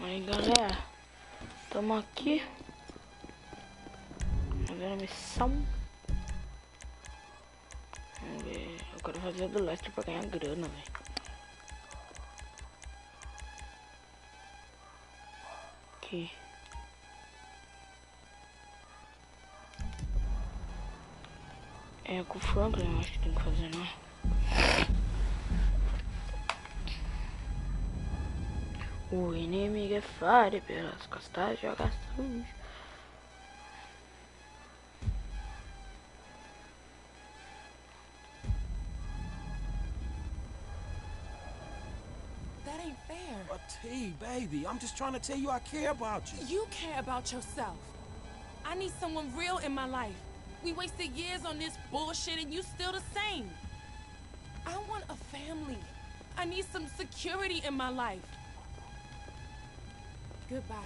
Aí galera, estamos aqui fazendo a missão. Vamos ver, eu quero fazer a do Lester pra ganhar grana, velho. Aqui. É com o Franklin, eu acho que tem que fazer, não. O inimigo é fire pelas costas, joga sujo. That ain't fair. A T, baby, I'm just trying to tell you I care about you. You care about yourself. I need someone real in my life. We wasted years on this bullshit and you still the same. I want a family. I need some security in my life. Goodbye,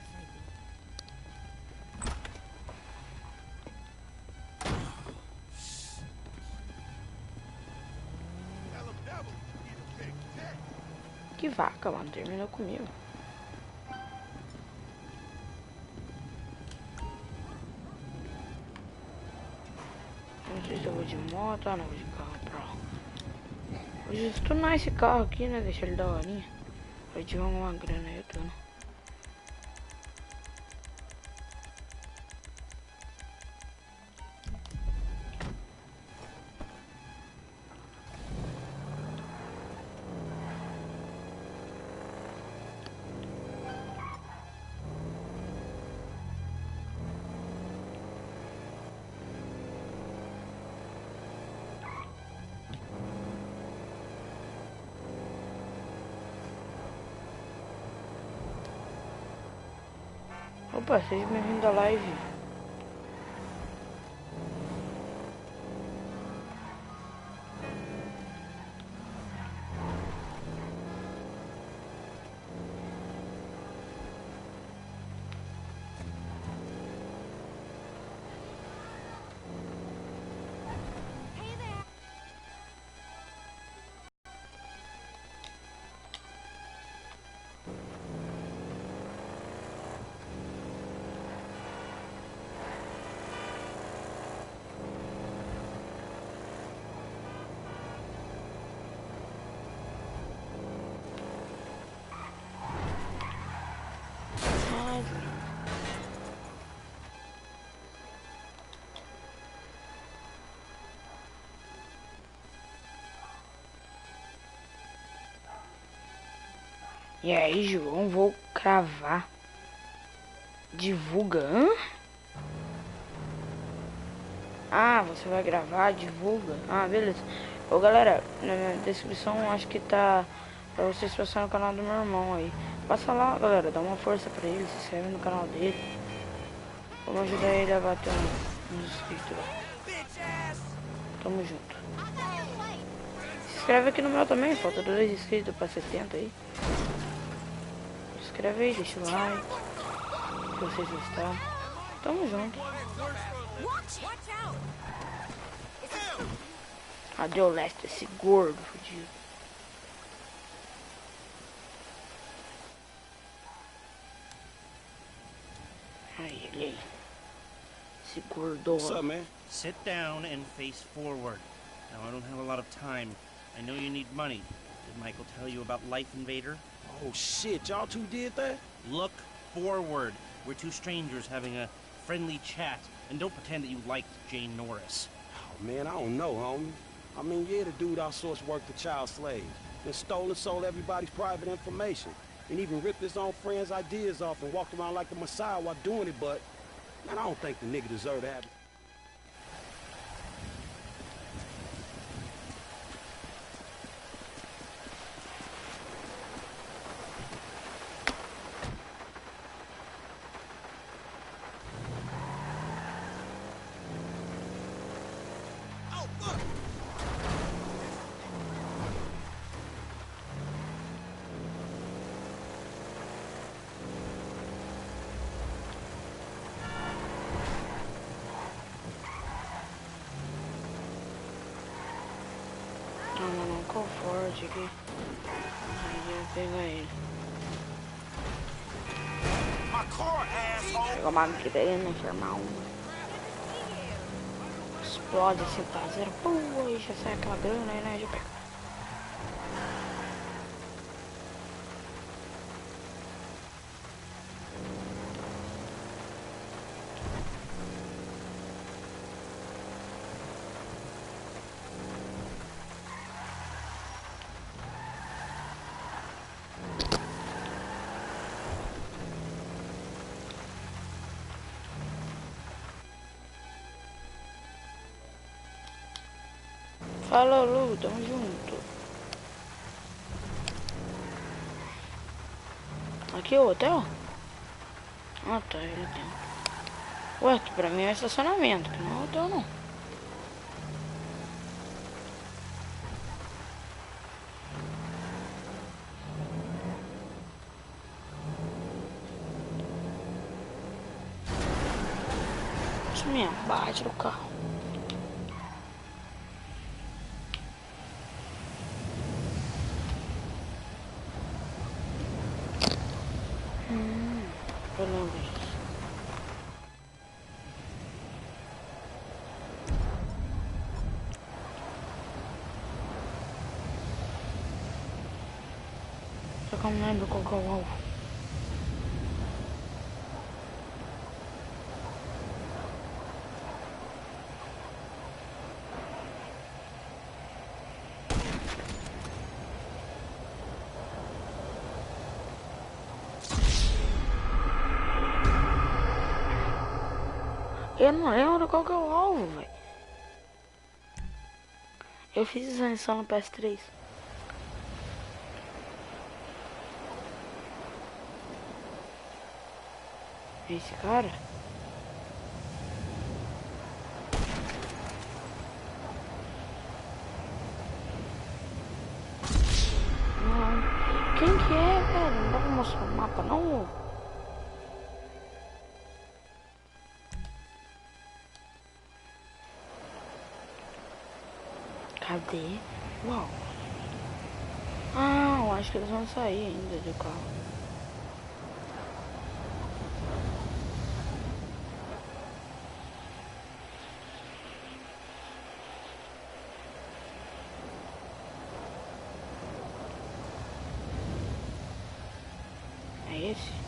Que vaca, mano, terminou comigo. Não sei se eu vou de moto ou não vou de carro pra lá. Vou stunar esse carro aqui, né? Deixar ele da horinha. Vai tirar uma grana aí, eu tô, né? Opa, seja bem-vindo à live. E aí, João, vou cravar. Divulga, hã? Ah, você vai gravar, divulga. Ah, beleza. Ô, galera, na descrição acho que tá pra vocês passarem no canal do meu irmão aí. Passa lá, galera, dá uma força pra ele, se inscreve no canal dele. Vamos ajudar ele a bater uns inscritos lá. Tamo junto. Se inscreve aqui no meu também, falta 2 inscritos pra 70 aí. Se inscreve aí, deixa o like. Se vocês gostaram. Tamo junto. Cadê o Lester, esse gordo fudido? Aí, ele aí. Esse gordo. What's up, man? Sit down and face forward. Now, I don't have a lot of time. I know you need money. Did Michael tell you about Life Invader? Oh, shit, y'all two did that? Look forward. We're two strangers having a friendly chat. And don't pretend that you liked Jane Norris. Oh, man, I don't know, homie. I mean, yeah, the dude outsourced work to child slaves. Then stole and sold everybody's private information. And even ripped his own friends' ideas off and walked around like the Messiah while doing it, but... Man, I don't think the nigga deserved to have it. Não, qual forte aqui? Aí eu ia pegar ele. my car, asshole! Pega uma grana, irmão. Explode assim, parceiro. Pô, aí já sai aquela grana aí, né? Já pega. Falou, Lu, tamo junto. Aqui é o hotel? Ah, tá, ele tem. Ué, que pra mim é estacionamento, que não é hotel não. Isso me abate no carro. Eu lembro disso. Só que eu não lembro qual que é o alvo. Eu não lembro qual que é o alvo, velho. Eu fiz essa missão no PS3. Esse cara? Não. Quem que é, velho? Não dá pra mostrar o mapa, não? Cadê? Uau. Ah, eu acho que eles vão sair ainda do carro. É esse?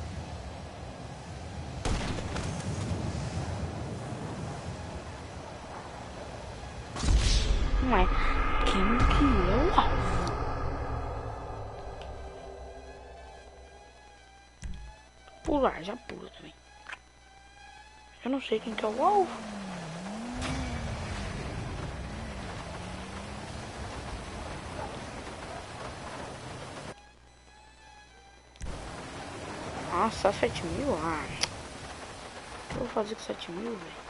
Não é. Quem que é o alvo? Pular, já pula também. Eu não sei quem que é o alvo. Nossa, 7.000? Ah. O que eu vou fazer com 7.000, velho?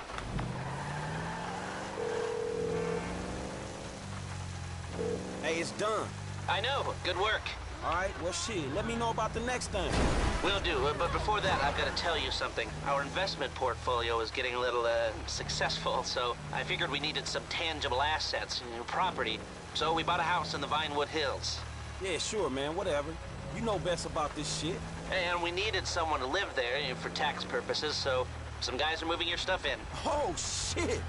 Hey, it's done. I know. Good work. All right, well, shit, let me know about the next thing. Will do. But before that, I've got to tell you something. Our investment portfolio is getting a little, successful, so I figured we needed some tangible assets, property. So we bought a house in the Vinewood Hills. Yeah, sure, man, whatever. You know best about this shit. And we needed someone to live there for tax purposes, so some guys are moving your stuff in. Oh, shit.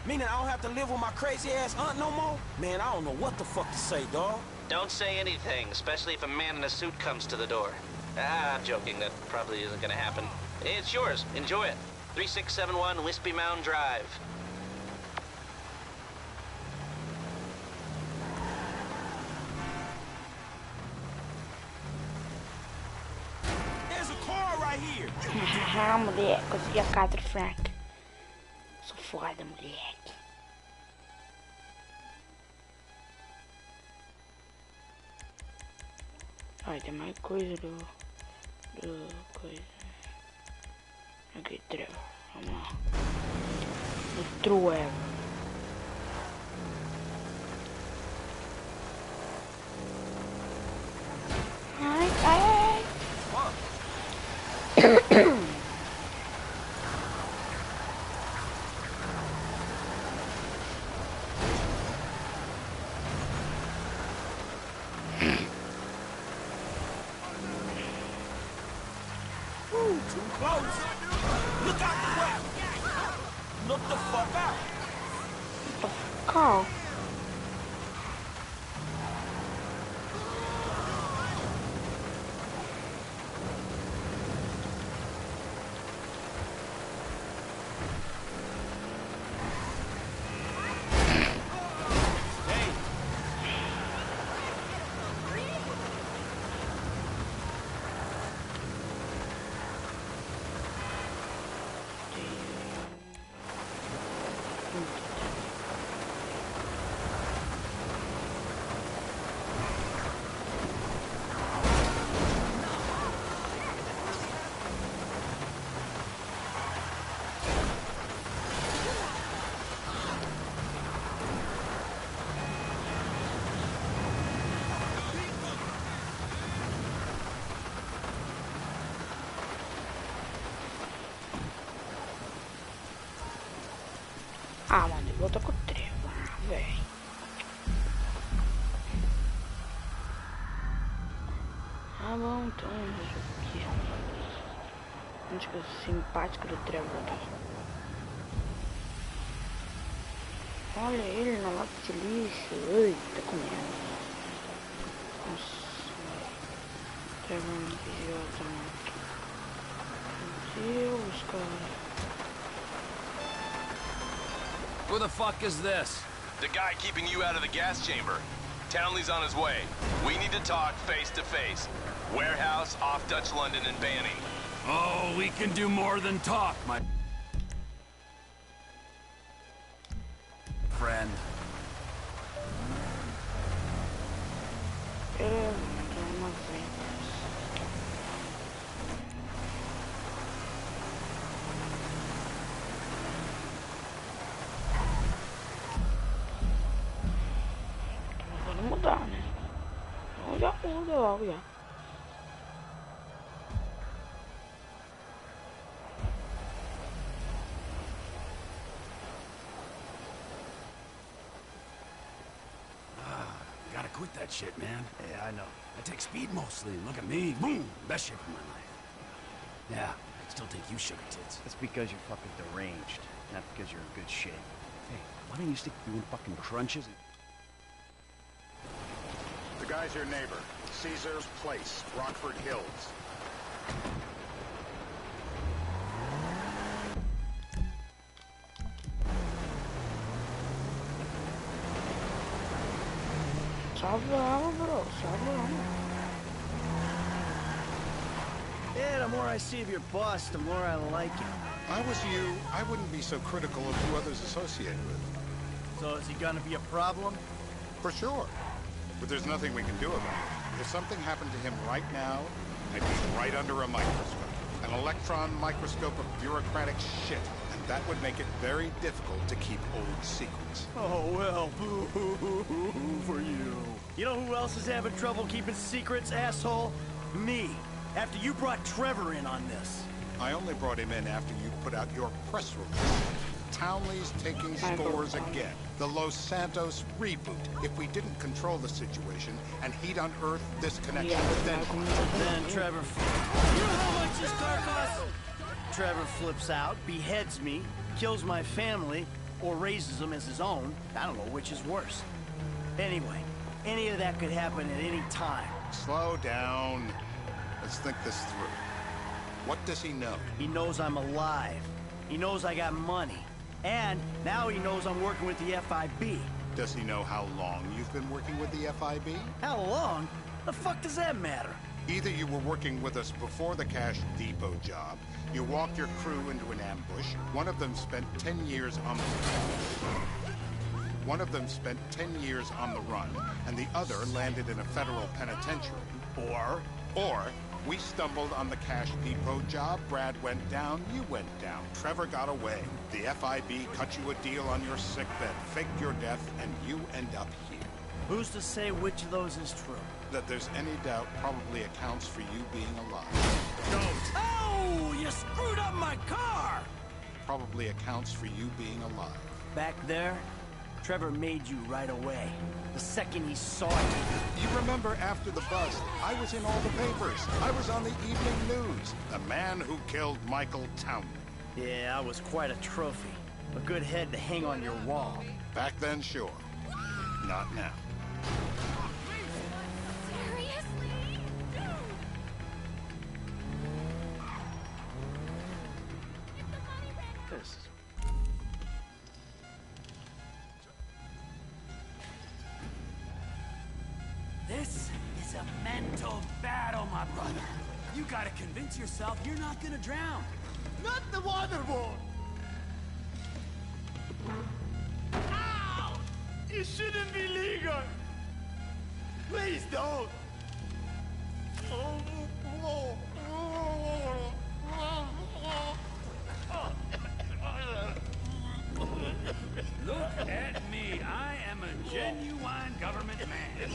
Meaning I don't have to live with my crazy-ass aunt no more? Man, I don't know what the fuck to say, dawg. Don't say anything, especially if a man in a suit comes to the door. I'm joking. That probably isn't gonna happen. It's yours. Enjoy it. 3671 Wispy Mound Drive. There's a car right here. Ah, moleque, consegui a 4 Frank. Sou foda, moleque. Ai, tem mais coisa do coisa. Aqui, Trevor. Vamos lá. O Trevor. Ai, ai, ai. Close! Look out the way! Look the fuck out! Carl. Ah, mano, volta com o Trevor, velho. Ah, bom, então, aqui. Música simpática do Trevor. Olha ele na lata de lixo. Ui, tá comendo. Nossa, Trevor não idiota, mano. Meu Deus, cara. Who the fuck is this? The guy keeping you out of the gas chamber. Townley's on his way. We need to talk face to face. Warehouse off Dutch London and Banning. Oh, we can do more than talk, my friend. Mudar, né? Já muda logo já. Gotta quit that shit, man. Yeah, I know. I take speed mostly, and look at me. Boom! Best shape of my life. Yeah, I still think you sugar tits. That's because you're fucking deranged, not because you're in good shape. Hey, why don't you stick doing fucking crunches? The guy's your neighbor. Caesar's Place, Rockford Hills. Salve ela, bro. Salve ela. Yeah, the more I see of your boss, the more I like him. If I was you, I wouldn't be so critical of who others associate with. So is he gonna be a problem? For sure. But there's nothing we can do about it. If something happened to him right now, I'd be right under a microscope. An electron microscope of bureaucratic shit. And that would make it very difficult to keep old secrets. Oh, well, boo-hoo-hoo-hoo for you. You know who else is having trouble keeping secrets, asshole? Me. After you brought Trevor in on this. I only brought him in after you put out your press release. Townley's taking scores again. The Los Santos reboot. If we didn't control the situation, and he'd unearthed this connection, then Trevor... You know how much this car costs? Trevor flips out, beheads me, kills my family, or raises them as his own. I don't know which is worse. Anyway, any of that could happen at any time. Slow down. Let's think this through. What does he know? He knows I'm alive. He knows I got money. And now he knows I'm working with the FIB. Does he know how long you've been working with the FIB? How long? The fuck does that matter? Either you were working with us before the Cash Depot job, you walked your crew into an ambush, one of them spent 10 years on the run, and the other landed in a federal penitentiary. Or we stumbled on the Cash Depot job, Brad went down, you went down, Trevor got away. The FIB cut you a deal on your sickbed, faked your death, and you end up here. Who's to say which of those is true? That there's any doubt probably accounts for you being alive. Don't! Oh, you screwed up my car! Probably accounts for you being alive. Back there, Trevor made you right away. The second he saw you. You remember after the bust, I was in all the papers. I was on the evening news. The man who killed Michael Townley. Yeah, I was quite a trophy. A good head to hang on your wall. Back then, sure. Not now. Seriously? This. This is a mental battle, my brother. You gotta convince yourself you're not gonna drown. Not the water ball! Ow! It shouldn't be legal! Please don't! Look at me. I am a genuine government man.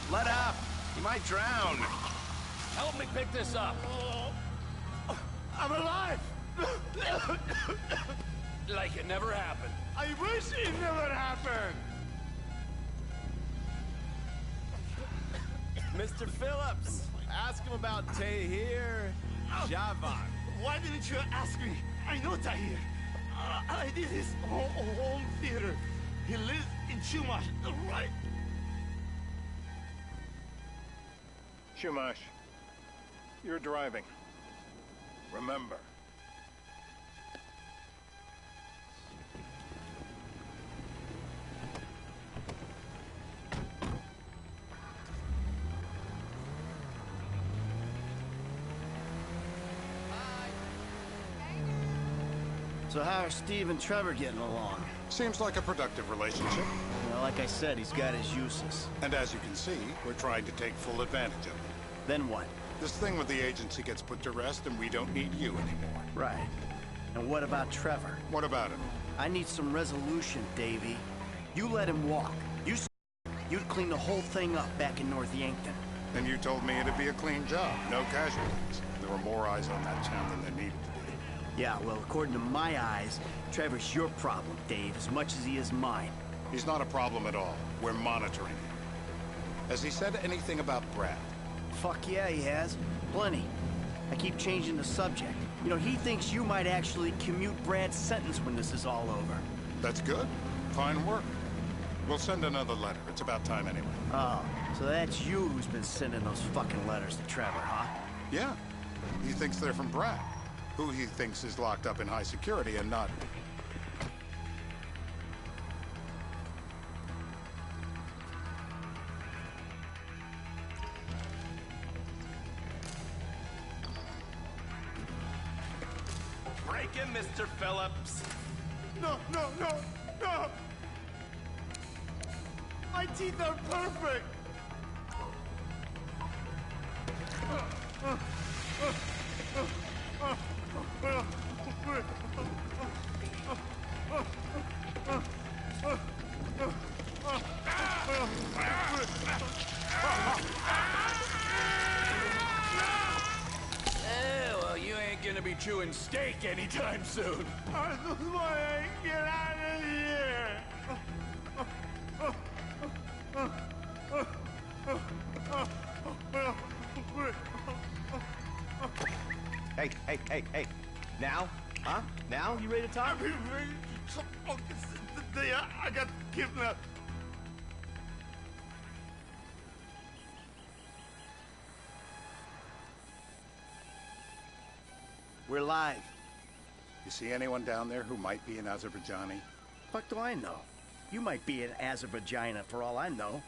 Let up! You might drown. Help me pick this up. I'm alive! Like it never happened. I wish it never happened! Mr. Phillips, ask him about Tahir Javan. Why didn't you ask me? I know Tahir. I did his home theater. He lives in Chumash, right? Shumash, you're driving. Remember. So how are Steve and Trevor getting along? Seems like a productive relationship. Well, like I said, he's got his uses. And as you can see, we're trying to take full advantage of it. Then what? This thing with the agency gets put to rest and we don't need you anymore. Right. And what about Trevor? What about him? I need some resolution, Davy. You let him walk. You'd clean the whole thing up back in North Yankton. And you told me it'd be a clean job, no casualties. There were more eyes on that town than there needed to be. Yeah, well, according to my eyes, Trevor's your problem, Dave, as much as he is mine. He's not a problem at all. We're monitoring him. Has he said anything about Brad? Fuck yeah, he has. Plenty. I keep changing the subject. You know, he thinks you might actually commute Brad's sentence when this is all over. That's good. Fine work. We'll send another letter. It's about time anyway. Oh, so that's you who's been sending those fucking letters to Trevor, huh? Yeah. He thinks they're from Brad, who he thinks is locked up in high security and not... Break him, Mr. Phillips. No! My teeth are perfect! Well, you ain't gonna be chewing steak anytime soon. I just want to get out of here! Hey. Now? Huh? Now? You ready to talk? I got kidnapped. We're live. You see anyone down there who might be an Azerbaijani? Fuck do I know? You might be an Azerbaijana for all I know.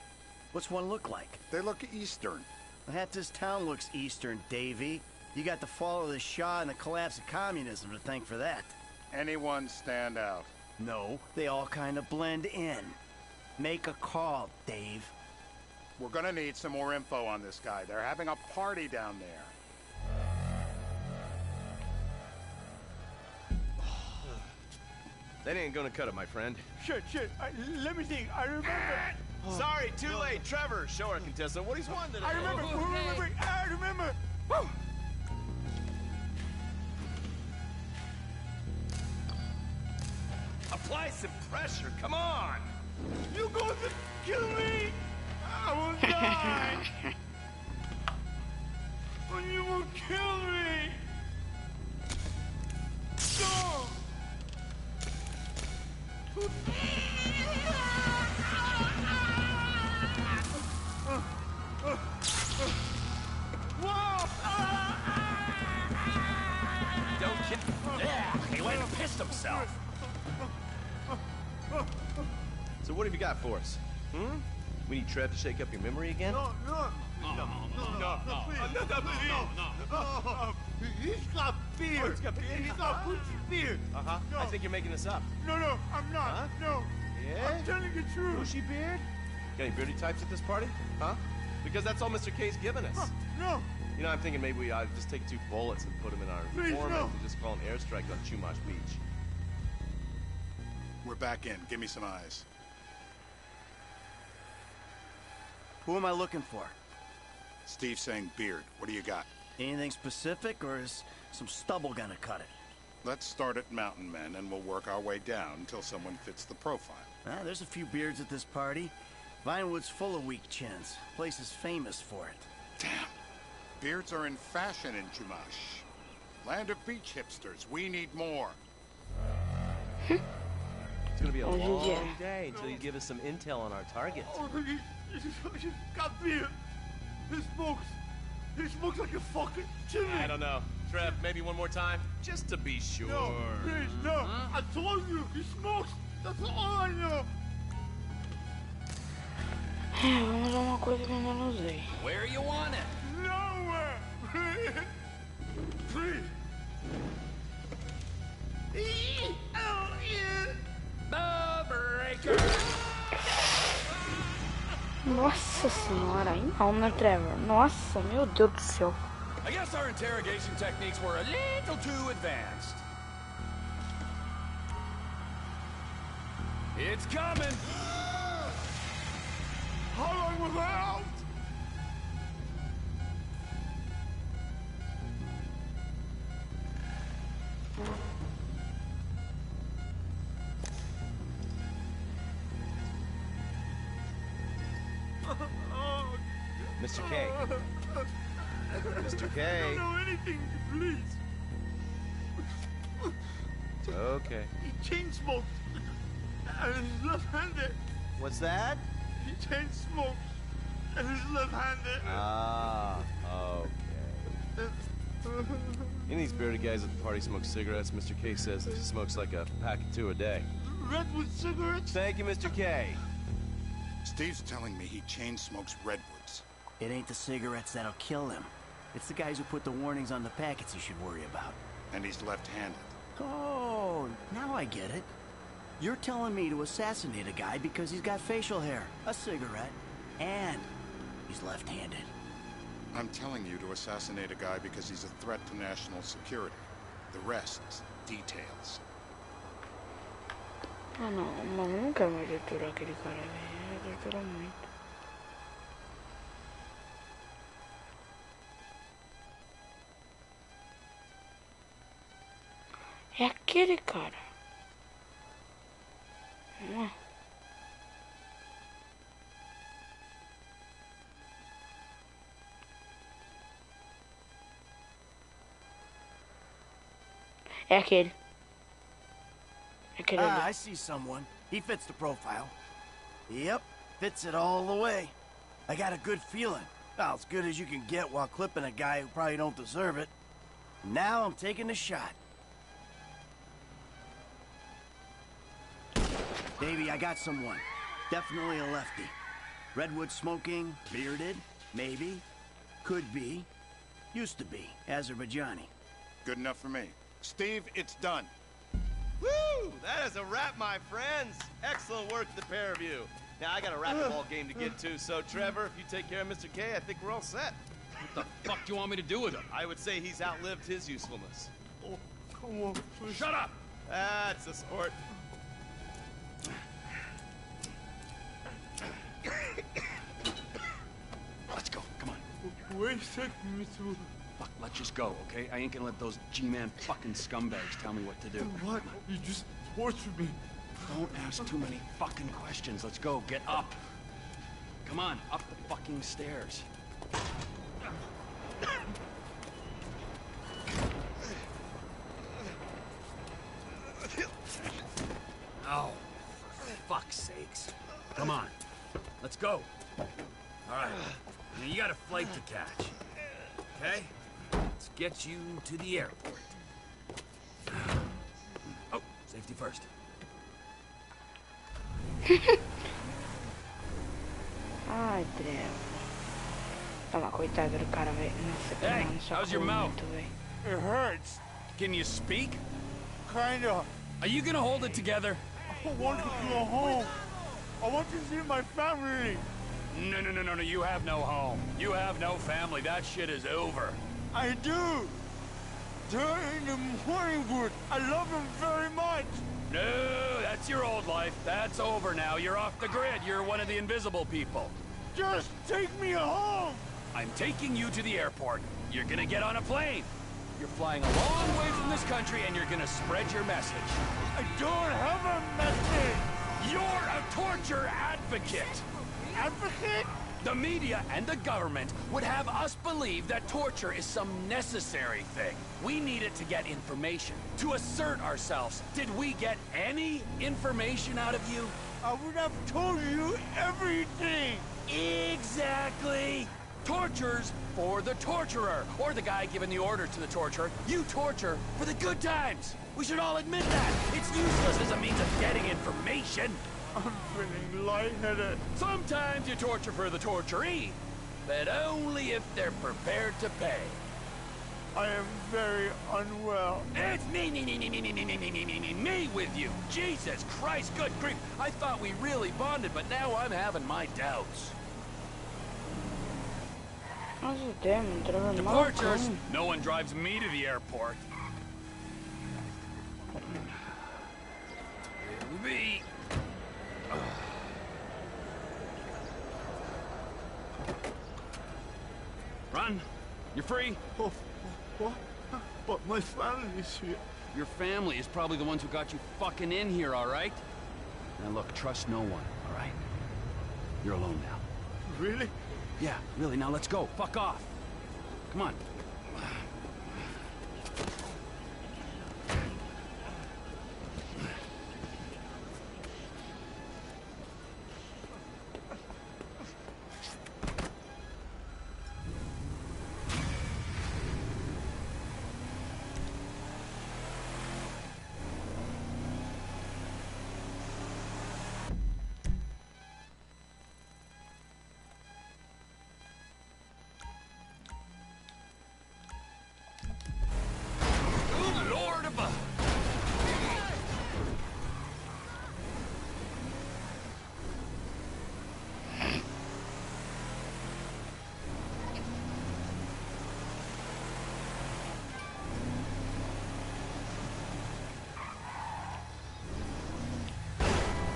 What's one look like? They look Eastern. Half this town looks Eastern, Davy. You got the fall of the Shah and the collapse of communism to thank for that. Anyone stand out? No, they all kind of blend in. Make a call, Dave. We're gonna need some more info on this guy. They're having a party down there. That ain't gonna cut it, my friend. Shit. Let me think. I remember. Sorry, too late. Trevor, show our contestant what he's won today. I remember. I remember. Woo! Apply some pressure, come on! You going to kill me? I will die! But you will kill me! No! Don't kill. Yeah, he went and pissed himself. So what have you got for us? We need Trev to shake up your memory again? No. He's got beard. He's got Gucci beard. Uh-huh. No. I think you're making this up. No, I'm not. Huh? No. Yeah? I'm telling the truth. Bushy beard? Got any beardy types at this party? Huh? Because that's all Mr. K's given us. No. You know, I'm thinking maybe we ought to just take 2 bullets and put them in our Please, informant no. and just call an airstrike on Chumash Beach. We're back in. Give me some eyes. Who am I looking for? Steve's saying beard. What do you got? Anything specific, or is some stubble gonna cut it? Let's start at Mountain Men, and we'll work our way down until someone fits the profile. There's a few beards at this party. Vinewood's full of weak chins. Place is famous for it. Damn. Beards are in fashion in Chumash. Land of beach hipsters. We need more. It's gonna be a Oh, long yeah. day until you give us some intel on our target. He's got beard. He smokes like a fucking chimney. I don't know. Trev, maybe one more time? Just to be sure. No, please, no. I told you, he smokes. That's all I know. Vamos a uma coisa que eu ainda não usei. Where you want it? Nowhere. Please. The breaker! Nossa senhora, aí não, né, Trevor? Nossa, meu Deus do céu. I guess our interrogation techniques were a little too advanced. It's coming! How long was I out? Mr. K. Mr. I K. don't know anything, please. Okay. He chain smoked. And he's left-handed. What's that? He chain smokes. And he's left-handed. Ah, okay. Any of these bearded guys at the party smoke cigarettes. Mr. K says that he smokes like a pack of 2 a day. Redwood cigarettes? Thank you, Mr. K. Steve's telling me he chain smokes redwoods. It ain't the cigarettes that'll kill him. It's the guys who put the warnings on the packets he should worry about. And he's left-handed. Oh, now I get it. You're telling me to assassinate a guy because he's got facial hair, a cigarette, and he's left-handed. I'm telling you to assassinate a guy because he's a threat to national security. The rest's details. Ah não, mas eu não quero mais torturar aquele cara, velho. Ele tortura muito. É aquele cara. Não é? É aquele. É aquele ali. I see someone. He fits the profile. Yep, fits it all the way. I got a good feeling. Well, as good as you can get while clipping a guy who probably don't deserve it. Now I'm taking the shot. Baby, I got someone. Definitely a lefty. Redwood smoking, bearded, maybe, could be, used to be, Azerbaijani. Good enough for me. Steve, it's done. Woo! That is a wrap, my friends. Excellent work, the pair of you. Now, I got a racquetball game to get to, so Trevor, if you take care of Mr. K, I think we're all set. What the fuck do you want me to do with him? I would say he's outlived his usefulness. Oh, come on, please. Shut up! That's a sport. Let's go, come on. Wait a second, Mr. Fuck, let's just go, okay? I ain't gonna let those G-Man fucking scumbags tell me what to do. What? You just tortured me. Don't ask too many fucking questions. Let's go. Get up. Come on, up the fucking stairs. Oh, for fuck's sakes. Come on. Let's go. All right. Now you got a flight to catch. Okay? Let's get you to the airport. Oh, safety first. Ai, Trevor. Toma, coitado do cara, velho. Nossa, que Hey, mano, só how's your corre mouth? muito, velho. It hurts. Can you speak? Kinda. Are you gonna hold it together? I want to go home. I want to see my family. No, you have no home. You have no family. That shit is over. I do. They're in the morning wood. I love them very much. No, that's your old life. That's over now. You're off the grid. You're one of the invisible people. Just take me home. I'm taking you to the airport. You're gonna get on a plane. You're flying a long way from this country and you're gonna spread your message. I don't have a message. You're a torture advocate. Advocate? The media and the government would have us believe that torture is some necessary thing. We need it to get information, to assert ourselves. Did we get any information out of you? I would have told you everything. Exactly! Torture's for the torturer, or the guy giving the order to the torturer. You torture for the good times. We should all admit that. It's useless as a means of getting information. I'm feeling lightheaded. Sometimes you torture for the torturee, but only if they're prepared to pay. I am very unwell. It's me with you. Jesus Christ, good grief. I thought we really bonded, but now I'm having my doubts. Nossa, damn, Trevor, Departures. No one drives me to the airport. Me. Run. You're free. Oh, what? But my family's here. Your family is probably the ones who got you fucking in here, all right? Now look, trust no one, all right? You're alone now. Really? Yeah, really, now let's go. Fuck off. Come on.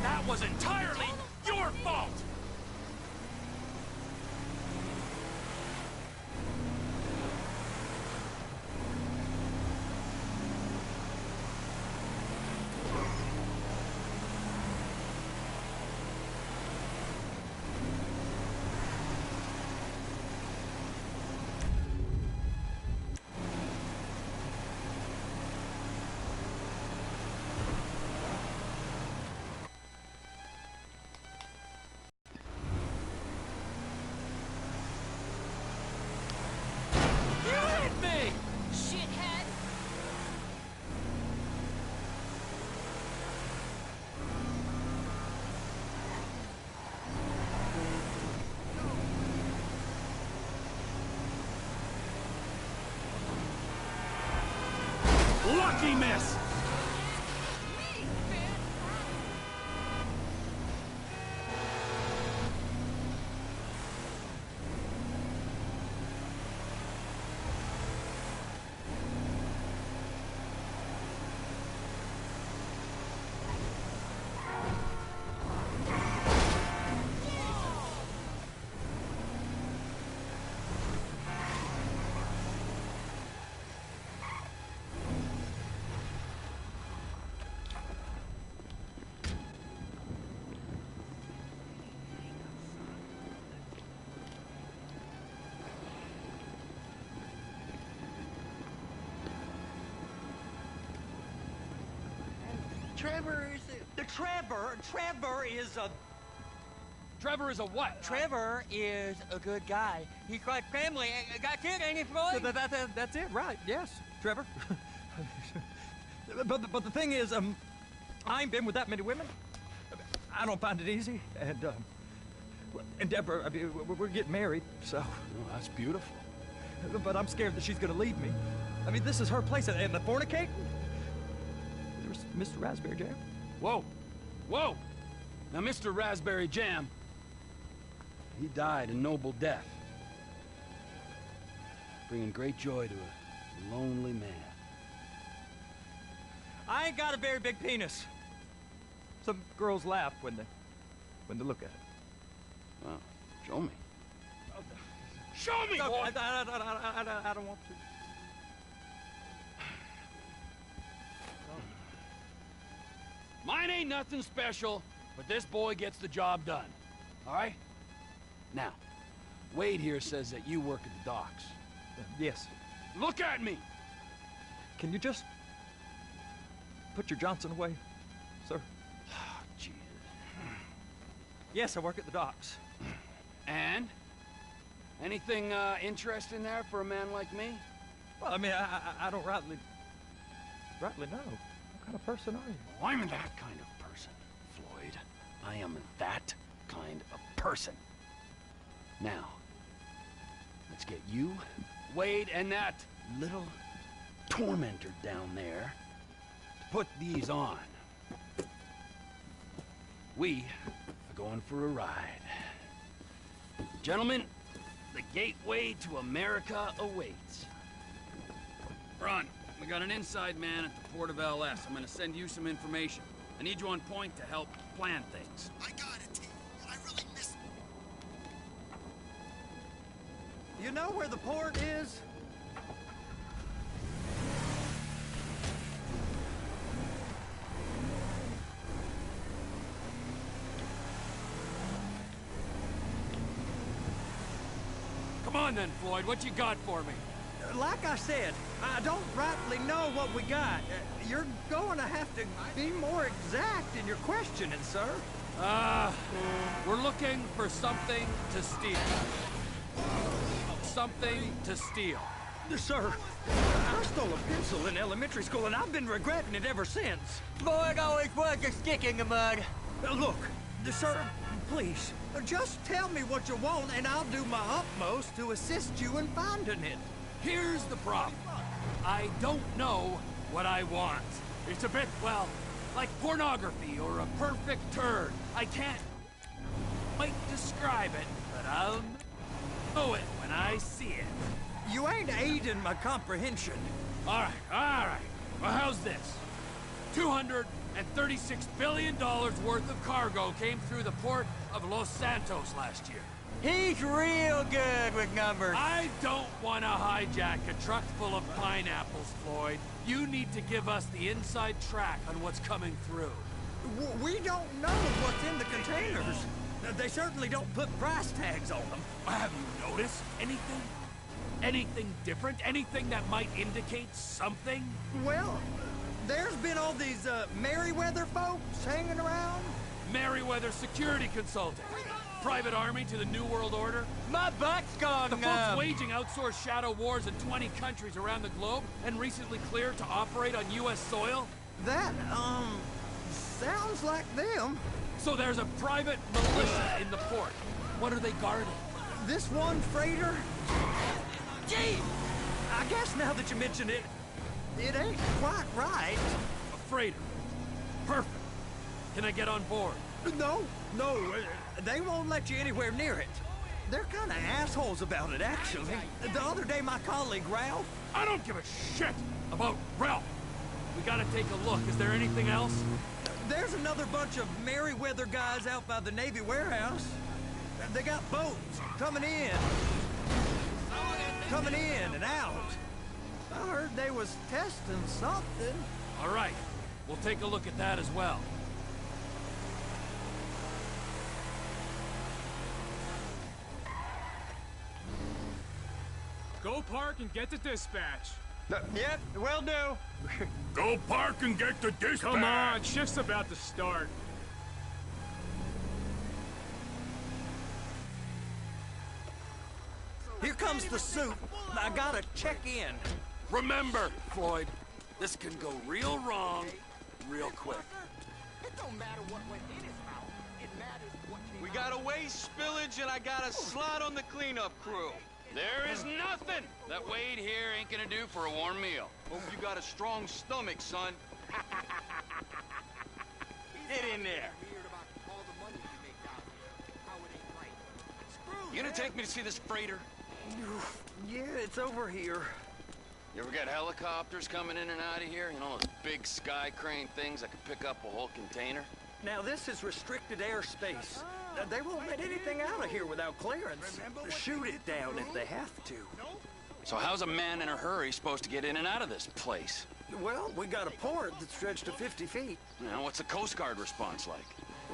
That was entirely your fault! Lucky miss! Trevor is Trevor is a... Trevor is a what? Trevor is a good guy. He's like family. Got kid, ain't he, Floyd? That's it, right? Yes, Trevor. but the thing is, I ain't been with that many women. I don't find it easy, and Deborah, I mean, we're getting married, so. Oh, that's beautiful. But I'm scared that she's gonna leave me. I mean, this is her place, and the fornicating. There's Mr. Raspberry Jam. Whoa, whoa! Now, Mr. Raspberry Jam, he died a noble death, bringing great joy to a lonely man. I ain't got a very big penis. Some girls laugh when they look at it. Well, show me. Show me, No, boy! I don't want to. Mine ain't nothing special, but this boy gets the job done. All right? Now, Wade here says that you work at the docks. Yes. Look at me! Can you just put your Johnson away, sir? Oh, Jesus. Yes, I work at the docks. And? Anything interesting there for a man like me? Well, I mean, I don't rightly know. What kind of person are you? Oh, I'm that kind of person, Floyd. I am that kind of person. Now, let's get you, Wade, and that little tormentor down there to put these on. We are going for a ride. Gentlemen, the gateway to America awaits. Ron, we got an inside man at the port of LS. I'm gonna send you some information. I need you on point to help plan things. I got it, T. I really missed it. You know where the port is? Come on then, Floyd, what you got for me? Like I said, I don't rightly know what we got. You're going to have to be more exact in your questioning, sir. We're looking for something to steal. Something to steal. Sir, I stole a pencil in elementary school, and I've been regretting it ever since. Boy, always was a stick in the mud. Look, sir, please, just tell me what you want, and I'll do my utmost to assist you in finding it. Here's the problem. I don't know what I want. It's a bit, well, like pornography or a perfect turd. I can't quite describe it, but I'll know it when I see it. You ain't aiding my comprehension. All right. Well, how's this? $236 billion worth of cargo came through the port of Los Santos last year. He's real good with numbers. I don't want to hijack a truck full of pineapples, Floyd. You need to give us the inside track on what's coming through. We don't know what's in the containers. They certainly don't put price tags on them. Have you noticed anything? Anything different? Anything that might indicate something? Well, there's been all these Merryweather folks hanging around. Merryweather Security Consulting. Private army to the New World Order. My butt's gone The folks waging outsourced shadow wars in 20 countries around the globe and recently cleared to operate on U.S. soil. That, sounds like them. So there's a private militia in the port. What are they guarding? This one freighter? Gee! I guess now that you mention it, it ain't quite right. A freighter. Perfect. Can I get on board? No, they won't let you anywhere near it. They're kind of assholes about it, actually. The other day, my colleague, Ralph... I don't give a shit about Ralph. We gotta take a look. Is there anything else? There's another bunch of Merryweather guys out by the Navy warehouse. They got boats coming in and out. I heard they was testing something. All right. We'll take a look at that as well. Go park and get to dispatch. Yep, will do. Go park and get the dispatch. Come on, shift's about to start. Here comes the suit. I gotta check in. Remember, Floyd, this can go real wrong real quick. It don't matter what went in his mouth. It matters what came We got a waste spillage and I got a slot on the cleanup crew. There is nothing that Wade here ain't gonna do for a warm meal. Hope you got a strong stomach, son. Get in there. You gonna take me to see this freighter? Yeah, it's over here. You ever got helicopters coming in and out of here? You know, those big sky crane things that could pick up a whole container? Now, this is restricted airspace. They won't let anything out of here without clearance. Shoot it down if they have to. So how's a man in a hurry supposed to get in and out of this place? Well, we got a port that's stretched to 50 feet. You know, what's the Coast Guard response like?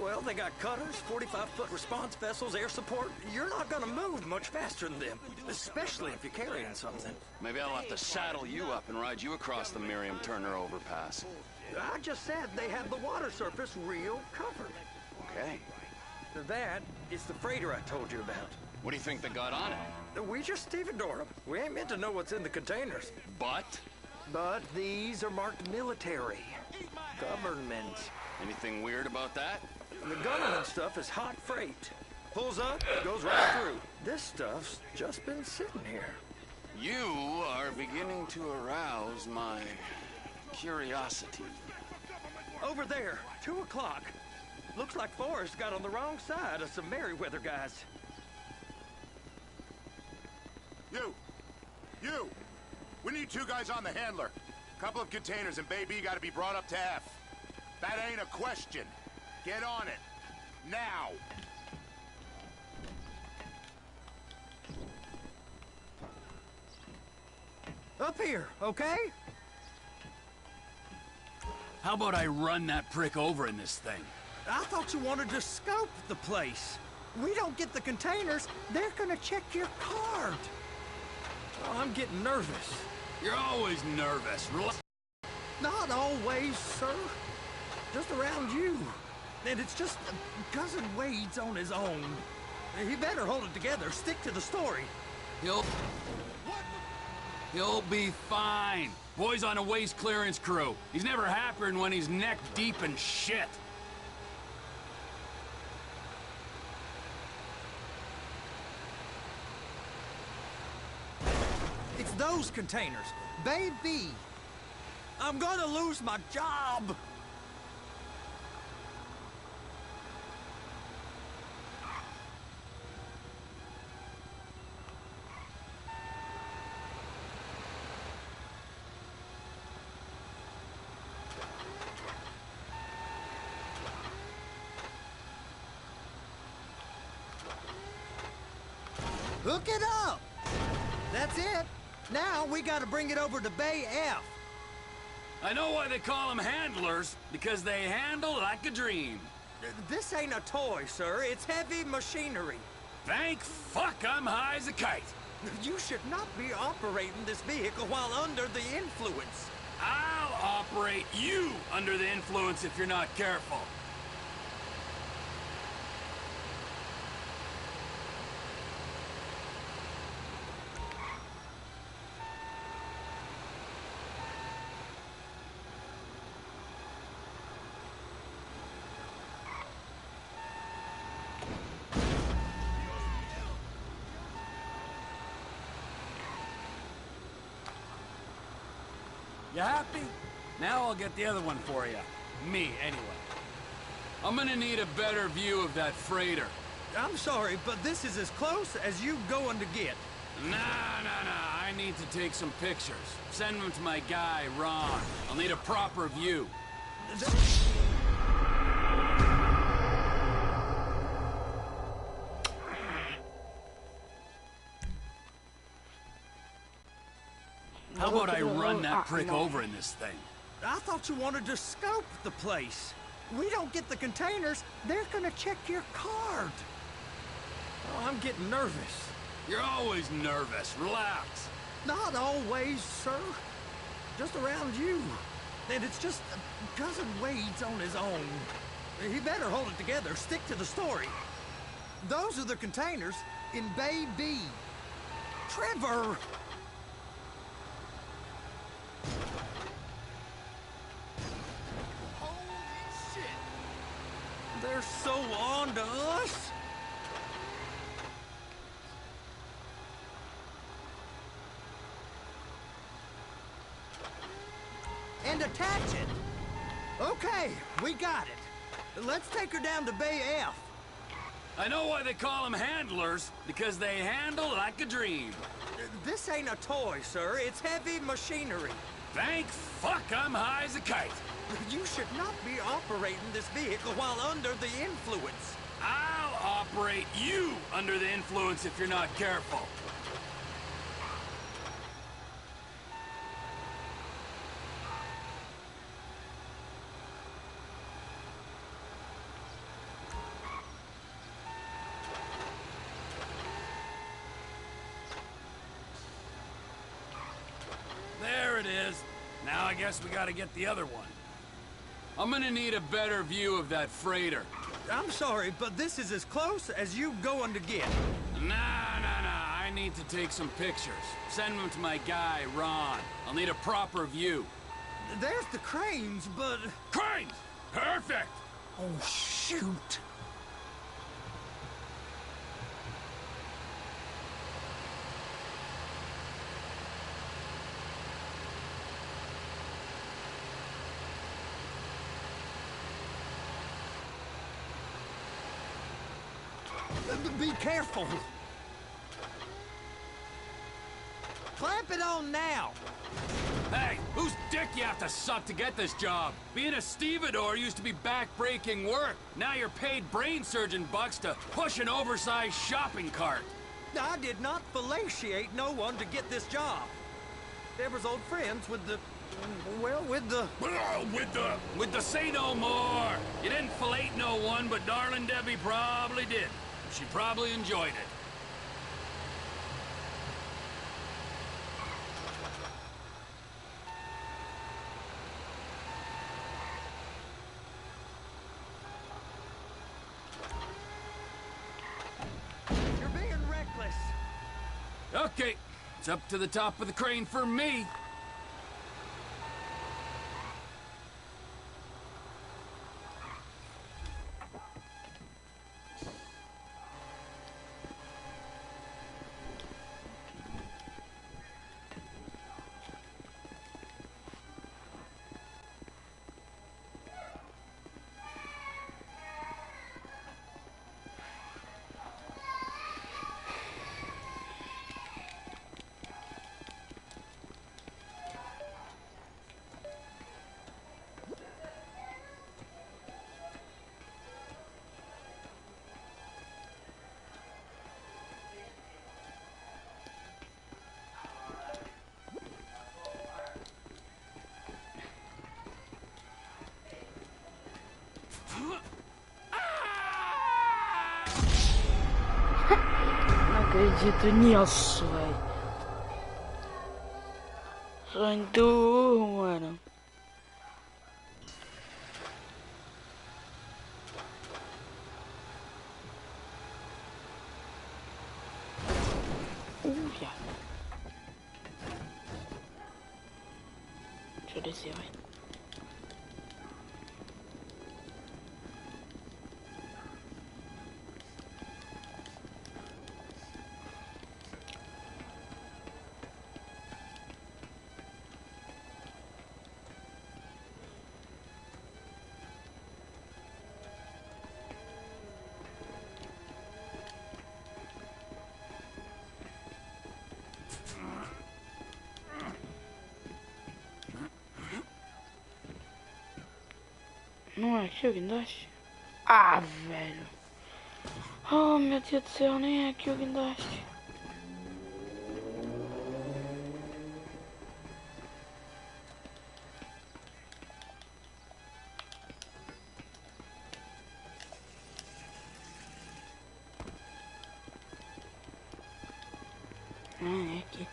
Well, they got cutters, 45-foot response vessels, air support. You're not gonna move much faster than them, especially if you're carrying something. Maybe I'll have to saddle you up and ride you across the Miriam Turner overpass. I just said they had the water surface real covered. Okay. That is the freighter I told you about. What do you think they got on it? We just stevedore them. We ain't meant to know what's in the containers. But these are marked military. Government. anything weird about that? The government stuff is hot freight. Pulls up, goes right through. This stuff's just been sitting here. You are beginning to arouse my curiosity. Over there, 2 o'clock. Looks like Forrest got on the wrong side of some Merryweather guys. You! We need 2 guys on the handler. Couple of containers and Baby gotta be brought up to F. That ain't a question. Get on it. Now! Up here, okay? How about I run that prick over in this thing? I thought you wanted to scope the place. We don't get the containers, they're gonna check your card. Oh, I'm getting nervous. You're always nervous. Not always, sir. Just around you. And it's just Cousin Wade's on his own. He better hold it together, stick to the story. He'll be fine. Boy's on a waste clearance crew. He's never happier than when he's neck deep in shit. It's those containers. Baby! I'm gonna lose my job! Hook it up! That's it. Now we gotta bring it over to Bay F. I know why they call them handlers, because they handle like a dream. This ain't a toy, sir. It's heavy machinery. Thank fuck I'm high as a kite. You should not be operating this vehicle while under the influence. I'll operate you under the influence if you're not careful. You happy? Now I'll get the other one for you. Me, anyway. I'm gonna need a better view of that freighter. I'm sorry, but this is as close as you going to get. Nah. I need to take some pictures. Send them to my guy, Ron. I'll need a proper view. How about I run that prick over in this thing? I thought you wanted to scope the place. We don't get the containers, they're gonna check your card. Oh, I'm getting nervous. You're always nervous. Relax. Not always, sir. just around you. And it's just Cousin Wade's on his own. He better hold it together, stick to the story. Those are the containers in Bay B. Trevor! Holy shit! They're so on to us. And attach it. Okay, we got it. Let's take her down to Bay F. I know why they call them handlers, because they handle like a dream. This ain't a toy, sir. It's heavy machinery. Thank fuck I'm high as a kite. You should not be operating this vehicle while under the influence. I'll operate you under the influence if you're not careful. There it is. Now I guess we gotta get the other one. I'm gonna need a better view of that freighter. I'm sorry, but this is as close as you going to get. Nah. I need to take some pictures. Send them to my guy, Ron. I'll need a proper view. There's the cranes, but... Cranes! Perfect! Oh, shoot. Be careful. Clamp it on now. Hey, whose dick you have to suck to get this job? Being a stevedore used to be back-breaking work. Now you're paid brain surgeon bucks to push an oversized shopping cart. I did not fellatiate no one to get this job. Deborah's old friends with the... well, with the... With the say no more. You didn't fillet no one, but darling Debbie probably did. She probably enjoyed it. You're being reckless. Okay, it's up to the top of the crane for me. Não acredito nisso, velho. Só endurro, mano. Já. Deixa eu descer, vai. Não é aqui o guindaste? Ah, velho. Oh, meu Deus do céu, nem é aqui o guindaste. Ah, é aqui.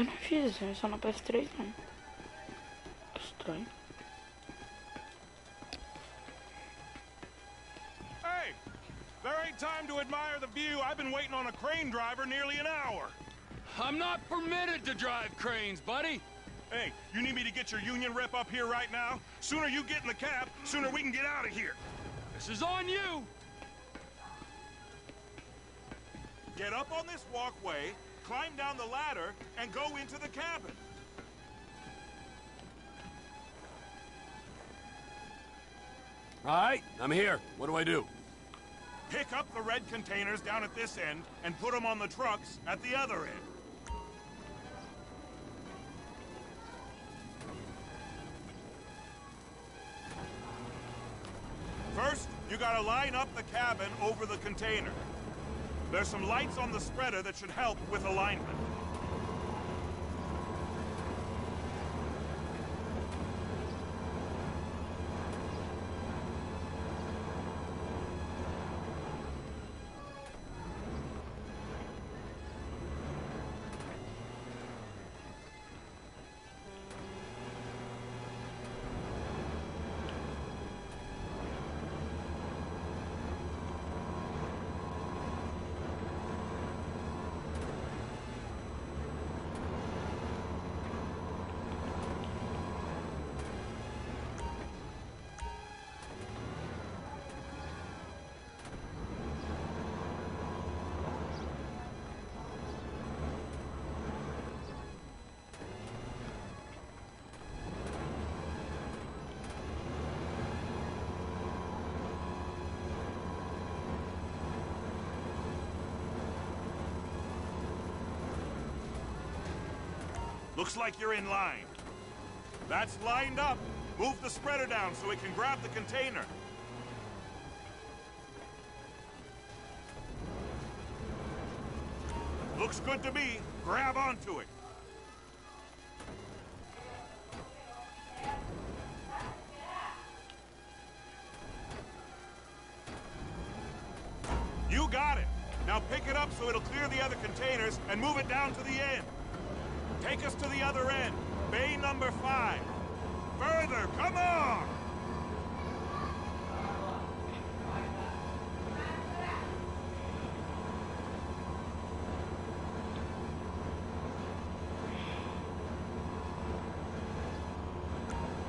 Eu não fiz, é só na PS3 não. Estranho. Hey! There ain't time to admire the view. I've been waiting on a crane driver nearly an hour. I'm not permitted to drive cranes, buddy. Hey, you need me to get your union rep up here right now? Sooner you get in the cab, sooner we can get out of here. This is on you. Get up on this walkway, climb down the ladder, and go into the cabin. All right, I'm here. What do I do? Pick up the red containers down at this end and put them on the trucks at the other end. First, you gotta line up the cabin over the container. There's some lights on the spreader that should help with alignment. Looks like you're in line. That's lined up. Move the spreader down so it can grab the container. Looks good to me. Grab onto it. You got it. Now pick it up so it'll clear the other containers and move it down to the end. Take us to the other end. Bay number 5. Further, come on!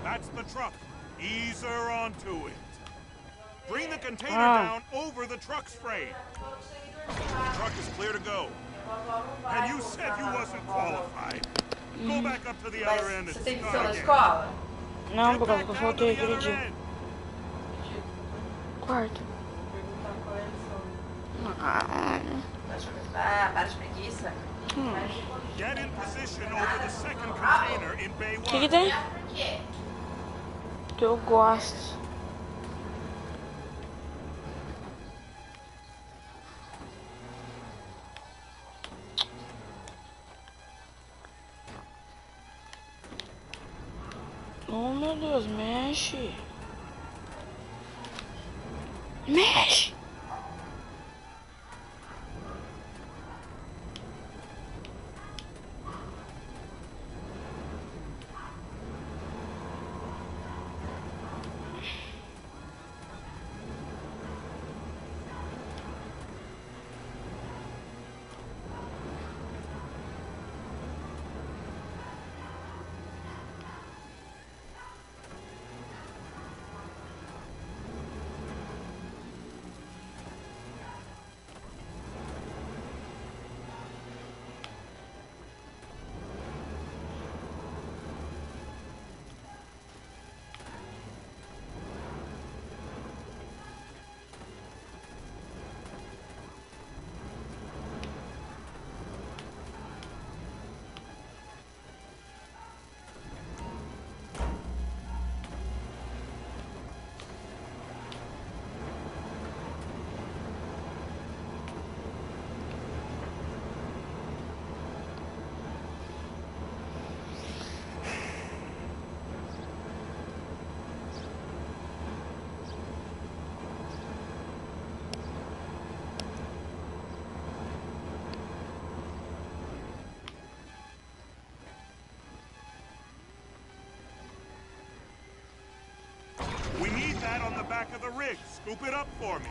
That's the truck. Ease her onto it. Bring the container down over the truck's frame. The truck is clear to go. And you said you wasn't qualified. Go back up to the other end and start again. Não, por causa que eu faltei aquele dia. Quarto. Para de preguiça. Get in position over the second container in Bay 1. Que tem? Que eu gosto. Oh meu Deus, mexe. Mexe. Scoop it up for me.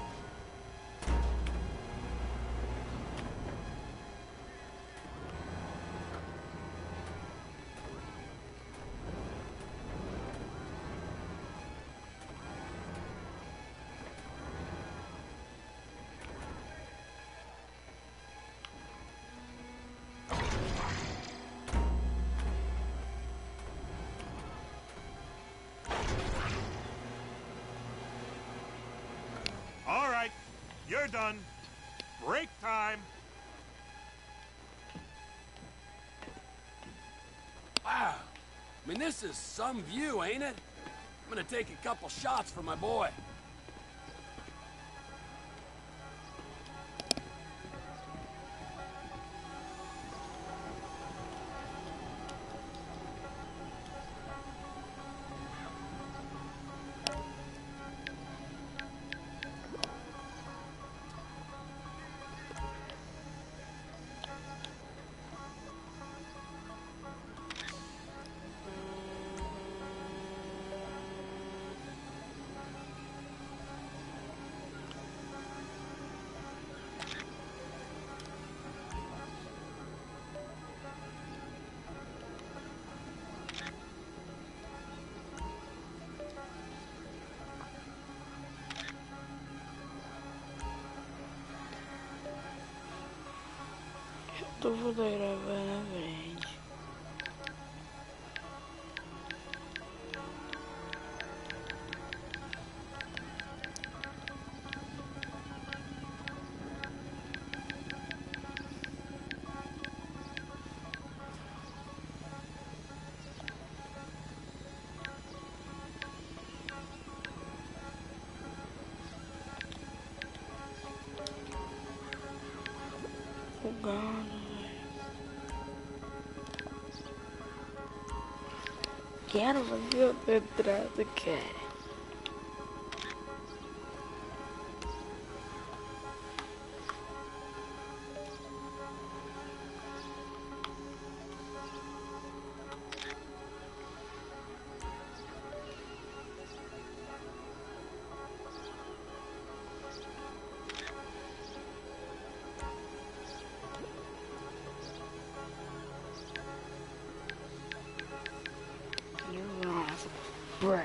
All right, you're done. Break time. Wow. I mean, this is some view, ain't it? I'm gonna take a couple shots for my boy. Eu vou gravar na frente. Quero fazer outra entrada, cara. Bruh.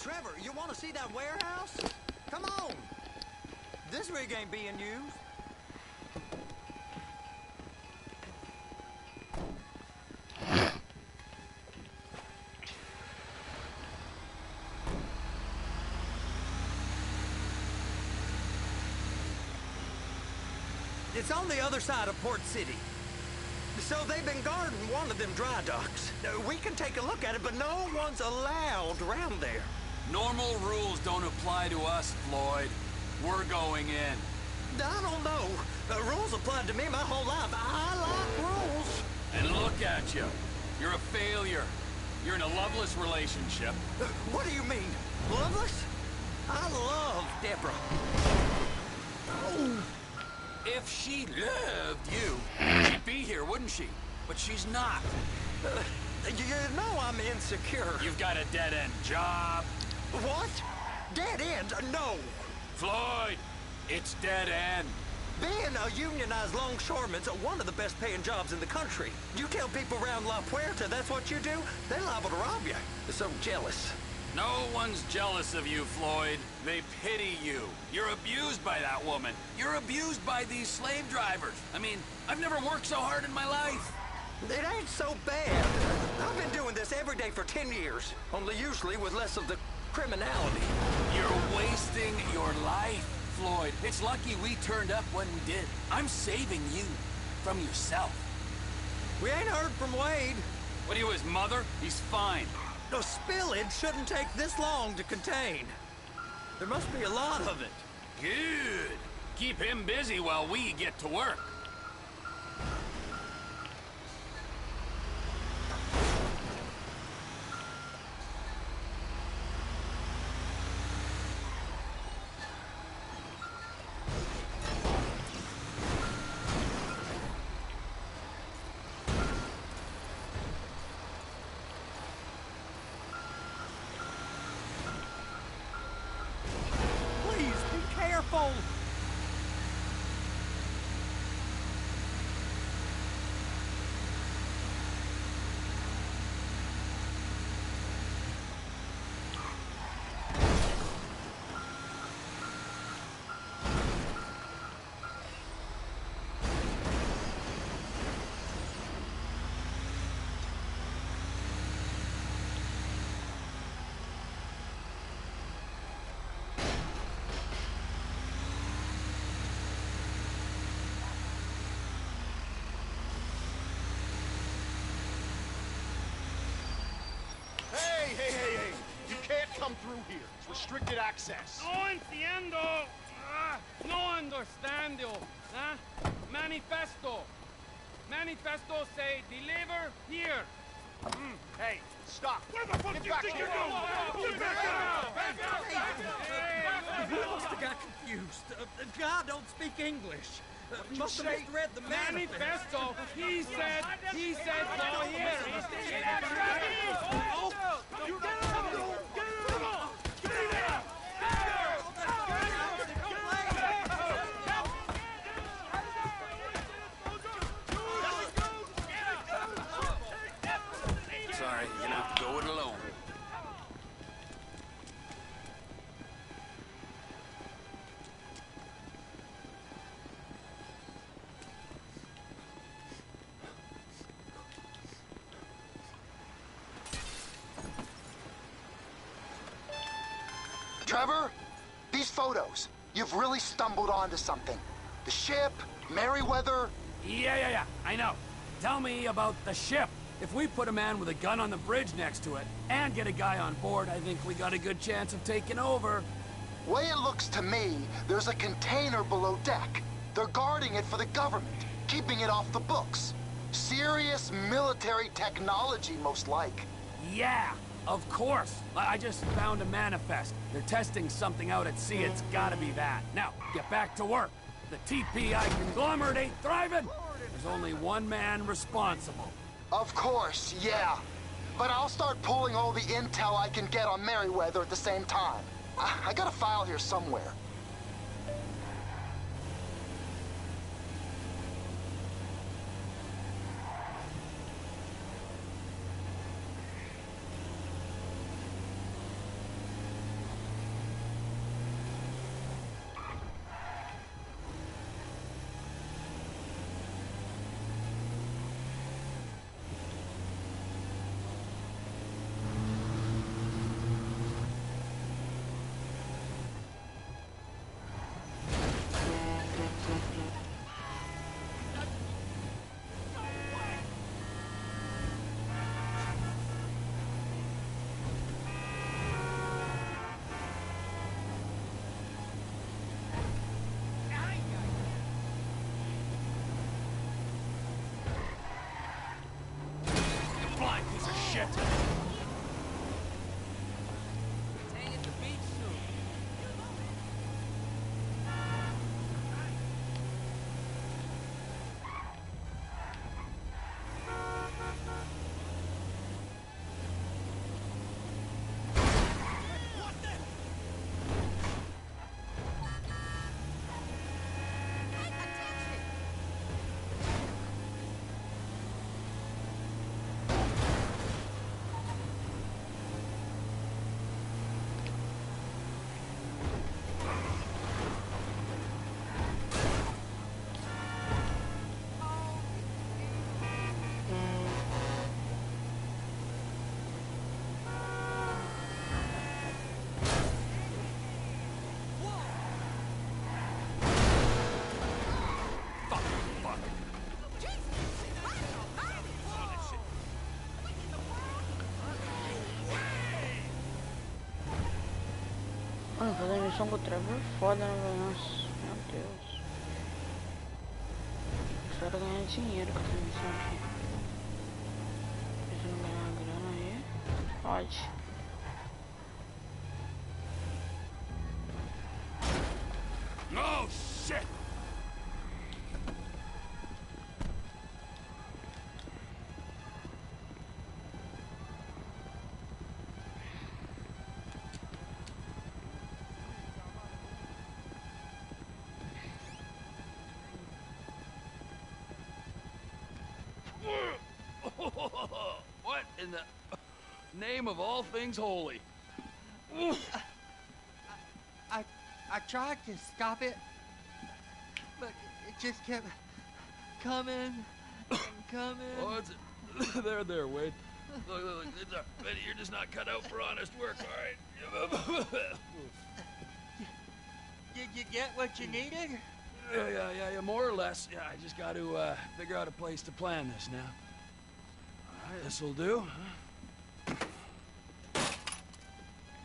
Trevor, you want to see that warehouse? Come on. This rig ain't being used. It's on the other side of Port City. So they've been guarding one of them dry docks. We can take a look at it, but no one's allowed around there. Normal rules don't apply to us, Floyd. We're going in. I don't know. Rules applied to me my whole life. I like rules. And look at you. You're a failure. You're in a loveless relationship. What do you mean? Loveless? I love Deborah. Oh. If she loved you, she'd be here, wouldn't she? But she's not. You know I'm insecure. You've got a dead-end job. What? Dead end? No. Floyd, it's dead end. Being a unionized longshoreman's one of the best paying jobs in the country. You tell people around La Puerta that's what you do, they're liable to rob you. They're so jealous. No one's jealous of you, Floyd. They pity you. You're abused by that woman. You're abused by these slave drivers. I mean, I've never worked so hard in my life. It ain't so bad. I've been doing this every day for 10 years, only usually with less of the criminality. You're wasting your life, Floyd. It's lucky we turned up when we did. I'm saving you from yourself. We ain't heard from Wade. What are you, his mother? He's fine. The spillage shouldn't take this long to contain. There must be a lot of it. Good. Keep him busy while we get to work. Please, be careful! Hey! You can't come through here. It's restricted access. No entiendo. No understando. Manifesto. Manifesto say deliver here. Hey, stop. Where the fuck Get do you back think here. you're going? Back up! We must have got confused. God don't speak English. Must have misread the Manifesto. He said go here. Sorry, you're gonna have to go it alone. Trevor, these photos, you've really stumbled onto something. The ship, Merryweather. Yeah, I know. Tell me about the ship. If we put a man with a gun on the bridge next to it and get a guy on board, I think we got a good chance of taking over. Way it looks to me, there's a container below deck. They're guarding it for the government, keeping it off the books. Serious military technology, most like. Yeah, of course. I just found a manifest. They're testing something out at sea. It's gotta be that. Now, get back to work. The TPI conglomerate ain't thriving. There's only one man responsible. Of course, yeah. But I'll start pulling all the intel I can get on Merryweather at the same time. I got a file here somewhere. fazer missão com o Trevor é foda, né, velho? Nossa, meu Deus. Espero ganhar dinheiro com essa missão aqui. Preciso ganhar uma grana aí. Pode. Oh, shit! What in the name of all things holy? I tried to stop it, but it just kept coming and coming. Oh, it's there, Wade. Look, Betty, you're just not cut out for honest work, all right? Did you get what you needed? Yeah, more or less. Yeah, I just got to figure out a place to plan this now. All right, this'll do.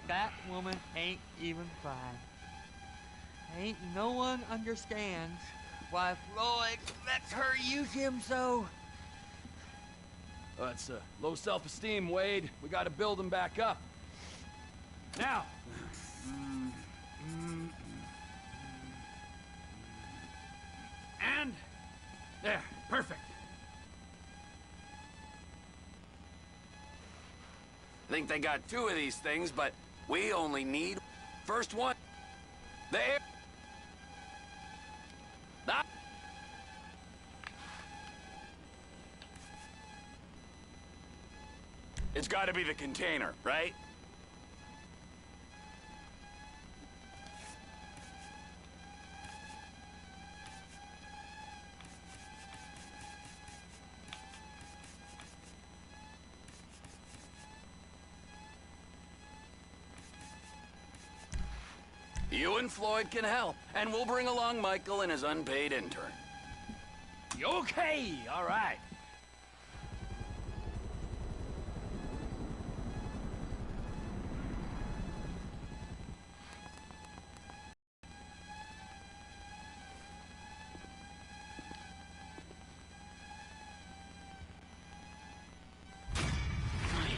That woman ain't even fine. Ain't no one understands why Floyd lets her use him so. That's low self-esteem, Wade. We got to build him back up. Now. And there, perfect. I think they got 2 of these things, but we only need first one. There. Ah. It's got to be the container, right? You and Floyd can help, and we'll bring along Michael and his unpaid intern. Okay, all right.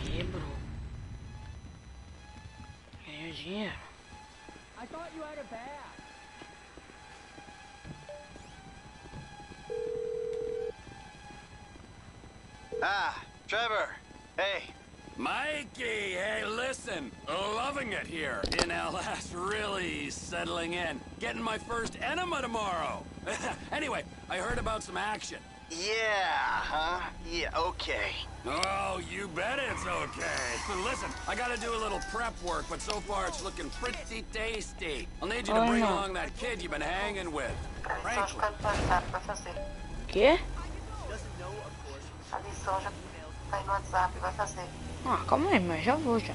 Aí, bro. Ganhou dinheiro. I thought you had a bag. Ah, Trevor. Hey. Mikey, hey, listen. Loving it here in LS. Really settling in. Getting my first enema tomorrow. Anyway, I heard about some action. Yeah, huh? Yeah, okay. Oh, you bet it's okay. Listen, I gotta do a little prep work, but so far it's looking pretty tasty. I'll need you to bring along that kid you've been hanging with. Frankly. Quê? Ah, calma aí, mas já vou já.